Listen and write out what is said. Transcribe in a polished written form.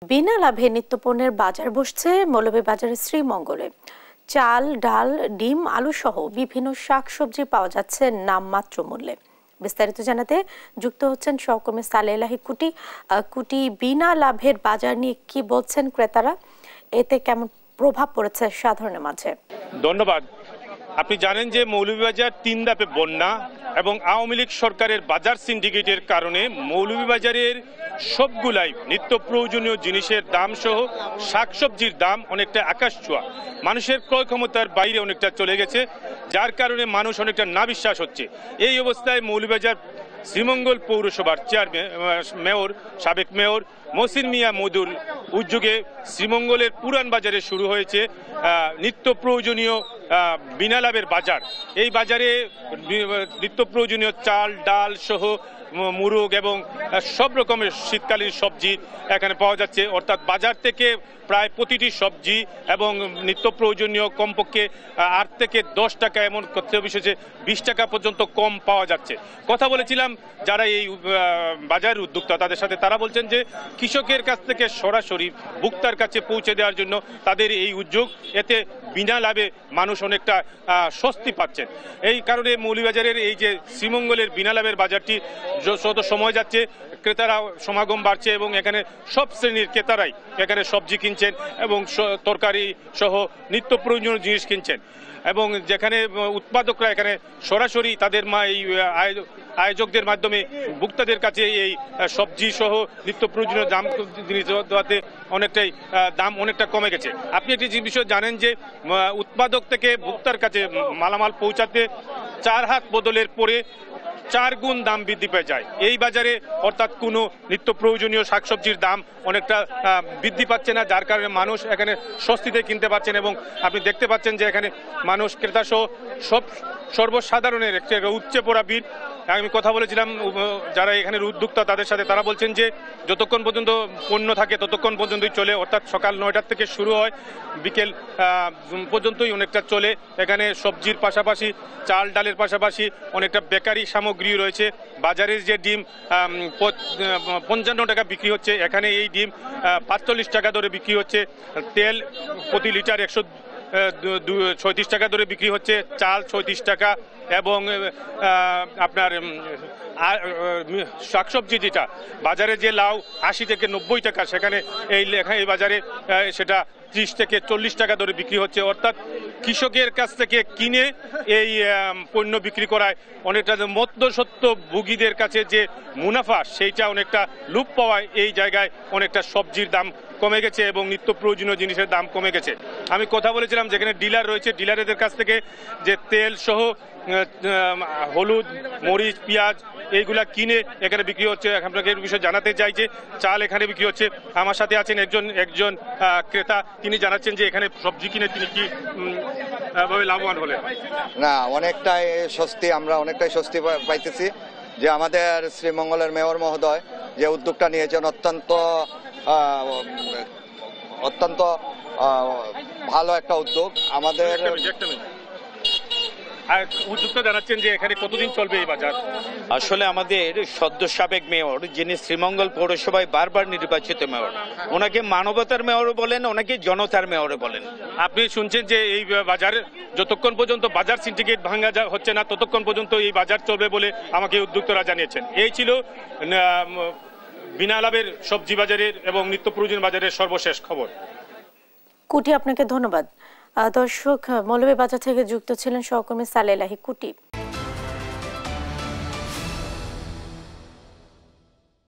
বিনা লাভে নিত্যপণ্যের বাজার বসছে মৌলভীবাজারের শ্রীমঙ্গলে। চাল, ডাল, ডিম, আলু সহ বিভিন্ন শাকসবজি পাওয়া যাচ্ছে নামমাত্র মূল্যে। বিস্তারিত জানাতে যুক্ত হচ্ছেন সহকর্মী সালেলাহি কুটি। বিনা লাভের বাজার নিয়ে কি বলছেন ক্রেতারা, এতে কেমন প্রভাব পড়েছে সাধারণের মাঝে? ধন্যবাদ। আপনি জানেন যে মৌলভীবাজার 3 ধাপে বন্যা এবং আওয়ামী লীগ সরকারের বাজার সিন্ডিকেটের কারণে মৌলভীবাজারের সবগুলাই নিত্য প্রয়োজনীয় জিনিসের দাম সহ শাকসবজির দাম অনেকটা আকাশ ছোঁয়া, মানুষের ক্রয় ক্ষমতার বাইরে অনেকটা চলে গেছে, যার কারণে মানুষ অনেকটা নাবিশ্বাস হচ্ছে। এই অবস্থায় মৌলভীবাজার শ্রীমঙ্গল পৌরসভার মেয়র, সাবেক মেয়র মহসিন মিয়া মধুর উদ্যোগে শ্রীমঙ্গলের পুরান বাজারে শুরু হয়েছে নিত্য প্রয়োজনীয় বিনা লাভের বাজার। এই বাজারে নিত্য প্রয়োজনীয় চাল, ডাল সহ মুরগ এবং সব রকমের শীতকালীন সবজি এখানে পাওয়া যাচ্ছে। অর্থাৎ বাজার থেকে প্রায় প্রতিটি সবজি এবং নিত্য প্রয়োজনীয় কমপক্ষে 8 থেকে 10 টাকা, এমন করতে বিশেষে 20 টাকা পর্যন্ত কম পাওয়া যাচ্ছে। কথা বলেছিলাম যারা এই বাজার উদ্যোক্তা তাদের সাথে, তারা বলছেন যে কৃষকের কাছ থেকে সরাসরি ভোক্তার কাছে পৌঁছে দেওয়ার জন্য তাদের এই উদ্যোগ, এতে বিনা লাভে মানুষ অনেকটা স্বস্তি পাচ্ছেন। এই কারণে মৌলভীবাজারের এই যে শ্রীমঙ্গলের বিনা লাভের বাজারটি যত সময় যাচ্ছে ক্রেতারা সমাগম বাড়ছে এবং এখানে সব শ্রেণীর ক্রেতারাই এখানে সবজি কিনছেন এবং তরকারি সহ নিত্য প্রয়োজনীয় জিনিস কিনছেন। এবং যেখানে উৎপাদকরা এখানে সরাসরি তাদের এই আয়োজকদের মাধ্যমে ভোক্তাদের কাছে এই সবজি সহ নিত্য প্রয়োজনীয় দাম জিনিস দেওয়াতে অনেকটাই দাম অনেকটা কমে গেছে। আপনি একটি বিষয় জানেন যে উৎপাদক থেকে ভোক্তার কাছে মালামাল পৌঁছাতে 4 হাত বদলের পরে 4 গুণ দাম বৃদ্ধি পেয়ে যায় এই বাজারে। অর্থাৎ কোনো নিত্য প্রয়োজনীয় শাকসবজির দাম অনেকটা বৃদ্ধি পাচ্ছে না, যার কারণে মানুষ এখানে স্বস্তিতে কিনতে পাচ্ছেন। এবং আপনি দেখতে পাচ্ছেন যে এখানে মানুষ ক্রেতা সহ সর্বসাধারণের একটা উপচে পড়া ভিড়। আমি কথা বলেছিলাম যারা এখানের উদ্যোক্তা তাদের সাথে, তারা বলছেন যে যতক্ষণ পর্যন্ত পণ্য থাকে ততক্ষণ পর্যন্তই চলে। অর্থাৎ সকাল 9টার থেকে শুরু হয়, বিকেল পর্যন্তই অনেকটা চলে। এখানে সবজির পাশাপাশি চাল ডালের পাশাপাশি অনেকটা বেকারি সামগ্রী রয়েছে। বাজারের যে ডিম 55 টাকা বিক্রি হচ্ছে, এখানে এই ডিম 45 টাকা দরে বিক্রি হচ্ছে। তেল প্রতি লিটার 136 টাকা দরে বিক্রি হচ্ছে। চাল 36 টাকা এবং আপনার শাকসবজি যেটা বাজারে যে লাউ 80 থেকে 90 টাকা, সেখানে এই বাজারে সেটা 30 থেকে 40 টাকা দরে বিক্রি হচ্ছে। অর্থাৎ কৃষকের কাছ থেকে কিনে এই পণ্য বিক্রি করায় অনেকটা মধ্যস্বত্ব ভোগীদের কাছে যে মুনাফা সেইটা অনেকটা লোপ পাওয়ায় এই জায়গায় অনেকটা সবজির দাম কমে গেছে এবং নিত্য প্রয়োজনীয় জিনিসের দাম কমে গেছে। আমি কথা বলেছিলাম যেখানে ডিলার রয়েছে, ডিলারদের কাছ থেকে যে তেল সহ হলুদ, মরিচ, পেঁয়াজ এইগুলা কিনে এখানে বিক্রি হচ্ছে। আপনাকে এই বিষয়ে জানাতে চাই যে চাল এখানে বিক্রি হচ্ছে। আমার সাথে আছেন একজন ক্রেতা, তিনি জানাচ্ছেন যে এখানে সবজি কিনে তিনি কি ভাবে লাভবান হলেন। না, অনেকটাই স্বস্তি, আমরা অনেকটাই স্বস্তি পাইতেছি যে আমাদের শ্রীমঙ্গলের মেয়র মহোদয় যে উদ্যোগটা নিয়েছেন অত্যন্ত ভালো একটা উদ্যোগ। আমাদের উদ্যোক্তা জানাচ্ছেন যে এখানে কতদিন চলবে এই বাজার? আসলে আমাদের সদ্য সাবেক মেয়র, যিনি শ্রীমঙ্গল পৌরসভায় বারবার নির্বাচিত মেয়র, ওনাকে মানবতার মেয়রও বলেন, ওনাকে জনতার মেয়রও বলেন। আপনি শুনছেন যে এই বাজারে যতক্ষণ পর্যন্ত বাজার সিন্ডিকেট ভাঙা হচ্ছে না ততক্ষণ পর্যন্ত এই বাজার চলবে বলে আমাকে উদ্যোক্তারা জানিয়েছেন। এই ছিল বিনা লাভের সবজি বাজারের এবং নিত্য প্রয়োজন বাজারের সর্বশেষ খবর। কুটি, আপনাকে ধন্যবাদ। দর্শক, মৌলভীবাজার থেকে যুক্ত ছিলেন সহকর্মী সালেলাহি কুটি।